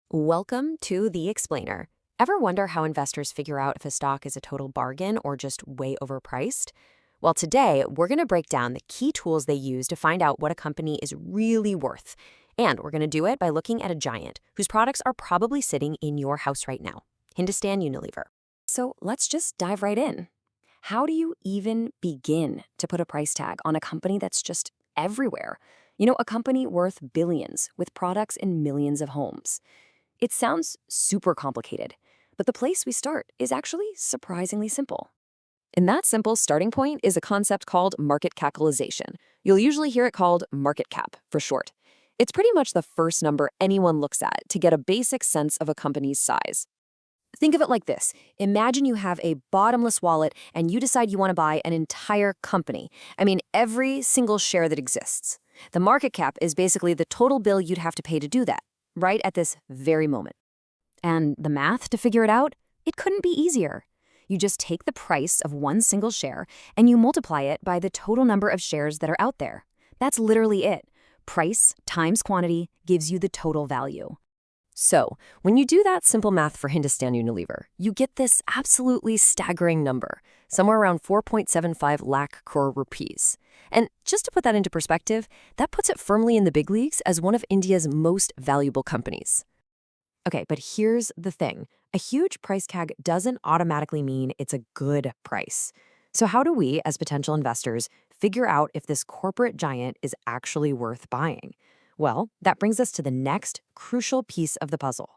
Welcome to The Explainer. Ever wonder how investors figure out if a stock is a total bargain or just way overpriced? Well, today we're going to break down the key tools they use to find out what a company is really worth. And we're going to do it by looking at a giant whose products are probably sitting in your house right now, Hindustan Unilever. So let's just dive right in. How do you even begin to put a price tag on a company that's just everywhere? A company worth billions with products in millions of homes. It sounds super complicated, but the place we start is actually surprisingly simple. And that simple starting point is a concept called market capitalization. You'll usually hear it called market cap for short. It's pretty much the first number anyone looks at to get a basic sense of a company's size. Think of it like this. Imagine you have a bottomless wallet and you decide you want to buy an entire company. Every single share that exists. The market cap is basically the total bill you'd have to pay to do that, right at this very moment. And the math to figure it out? It couldn't be easier. You just take the price of one single share and you multiply it by the total number of shares that are out there. That's literally it. Price times quantity gives you the total value. So, when you do that simple math for Hindustan Unilever, you get this absolutely staggering number, somewhere around 4.75 lakh crore rupees. And just to put that into perspective, that puts it firmly in the big leagues as one of India's most valuable companies. Okay, but here's the thing. A huge price tag doesn't automatically mean it's a good price. So how do we, as potential investors, figure out if this corporate giant is actually worth buying? Well, that brings us to the next crucial piece of the puzzle.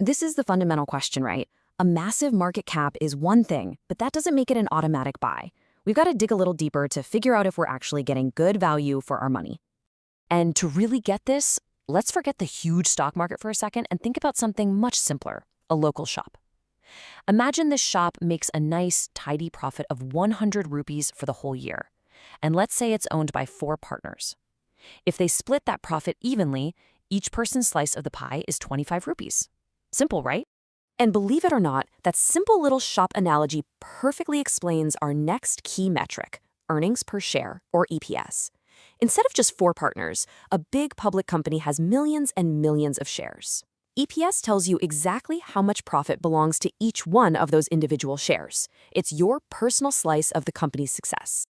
This is the fundamental question, right? A massive market cap is one thing, but that doesn't make it an automatic buy. We've got to dig a little deeper to figure out if we're actually getting good value for our money. And to really get this, let's forget the huge stock market for a second and think about something much simpler, a local shop. Imagine this shop makes a nice, tidy profit of 100 rupees for the whole year. And let's say it's owned by 4 partners. If they split that profit evenly, each person's slice of the pie is 25 rupees. Simple, right? And believe it or not, that simple little shop analogy perfectly explains our next key metric, earnings per share, or EPS. Instead of just 4 partners, a big public company has millions and millions of shares. EPS tells you exactly how much profit belongs to each one of those individual shares. It's your personal slice of the company's success.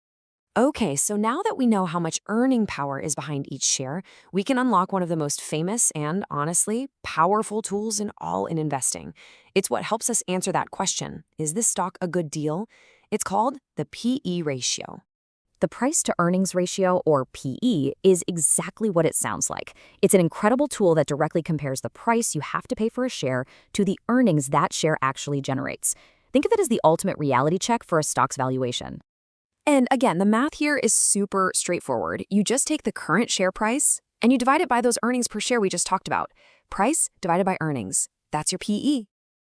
Okay, so now that we know how much earning power is behind each share, we can unlock one of the most famous and, honestly, powerful tools in investing. It's what helps us answer that question, is this stock a good deal? It's called the PE ratio. The price-to-earnings ratio, or PE, is exactly what it sounds like. It's an incredible tool that directly compares the price you have to pay for a share to the earnings that share actually generates. Think of it as the ultimate reality check for a stock's valuation. And again, the math here is super straightforward. You just take the current share price and you divide it by those earnings per share we just talked about. Price divided by earnings. That's your PE.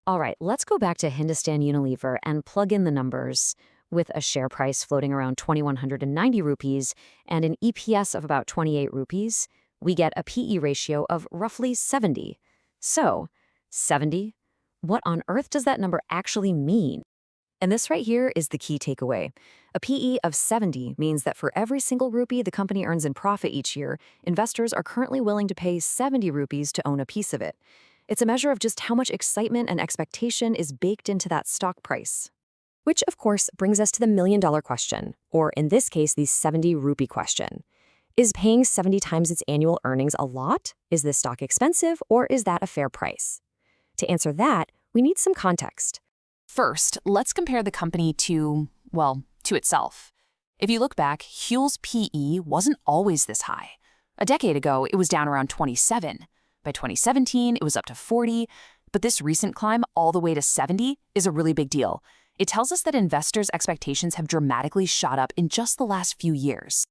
All right, let's go back to Hindustan Unilever and plug in the numbers. With a share price floating around 2,190 rupees and an EPS of about 28 rupees, we get a PE ratio of roughly 70. So, 70? What on earth does that number actually mean? And this right here is the key takeaway. A PE of 70 means that for every single rupee the company earns in profit each year, investors are currently willing to pay 70 rupees to own a piece of it. It's a measure of just how much excitement and expectation is baked into that stock price. Which, of course, brings us to the million-dollar question, or in this case, the 70 rupee question. Is paying 70 times its annual earnings a lot? Is this stock expensive, or is that a fair price? To answer that, we need some context. First, let's compare the company to itself. If you look back, Huel's PE wasn't always this high. A decade ago, it was down around 27. By 2017, it was up to 40. But this recent climb all the way to 70 is a really big deal. It tells us that investors' expectations have dramatically shot up in just the last few years.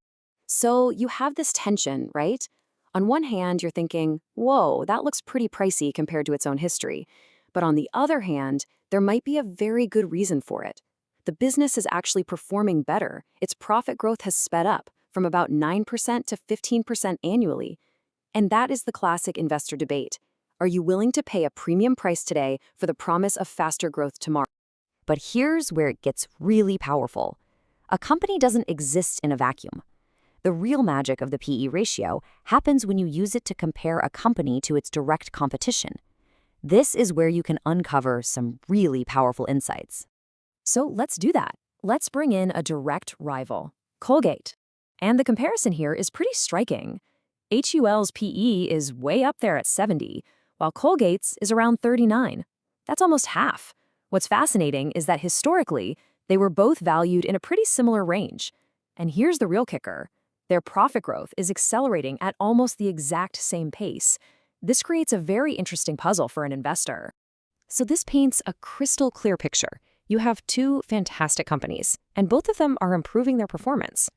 So you have this tension, right? On one hand, you're thinking, whoa, that looks pretty pricey compared to its own history. But on the other hand, there might be a very good reason for it. The business is actually performing better. Its profit growth has sped up from about 9% to 15% annually. And that is the classic investor debate. Are you willing to pay a premium price today for the promise of faster growth tomorrow? But here's where it gets really powerful. A company doesn't exist in a vacuum. The real magic of the PE ratio happens when you use it to compare a company to its direct competition. This is where you can uncover some really powerful insights. So let's do that. Let's bring in a direct rival, Colgate. And the comparison here is pretty striking. HUL's PE is way up there at 70, while Colgate's is around 39. That's almost half. What's fascinating is that historically, they were both valued in a pretty similar range. And here's the real kicker. Their profit growth is accelerating at almost the exact same pace. This creates a very interesting puzzle for an investor. So this paints a crystal clear picture. You have two fantastic companies, and both of them are improving their performance.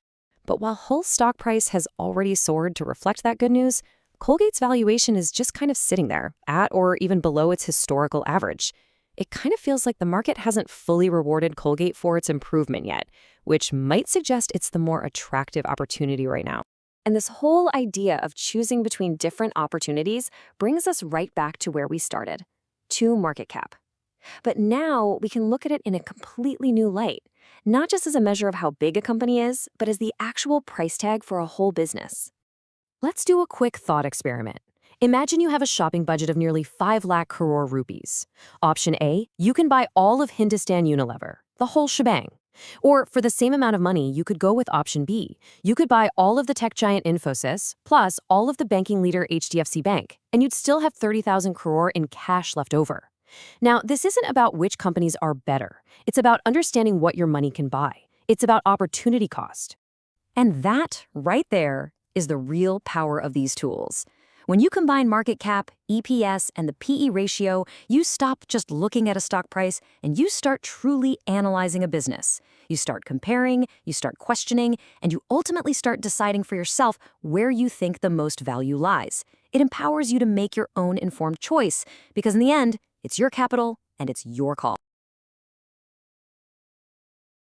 But while Hull's stock price has already soared to reflect that good news, Colgate's valuation is just kind of sitting there, at or even below its historical average. It kind of feels like the market hasn't fully rewarded Colgate for its improvement yet, which might suggest it's the more attractive opportunity right now. And this whole idea of choosing between different opportunities brings us right back to where we started, to market cap. But now we can look at it in a completely new light, not just as a measure of how big a company is, but as the actual price tag for a whole business. Let's do a quick thought experiment. Imagine you have a shopping budget of nearly 5 lakh crore rupees. Option A, you can buy all of Hindustan Unilever, the whole shebang. Or for the same amount of money, you could go with option B. You could buy all of the tech giant Infosys, plus all of the banking leader HDFC Bank, and you'd still have 30,000 crore in cash left over. Now, this isn't about which companies are better. It's about understanding what your money can buy. It's about opportunity cost. And that, right there, is the real power of these tools. When you combine market cap, EPS, and the PE ratio, you stop just looking at a stock price and you start truly analyzing a business. You start comparing, you start questioning, and you ultimately start deciding for yourself where you think the most value lies. It empowers you to make your own informed choice because in the end, it's your capital and it's your call.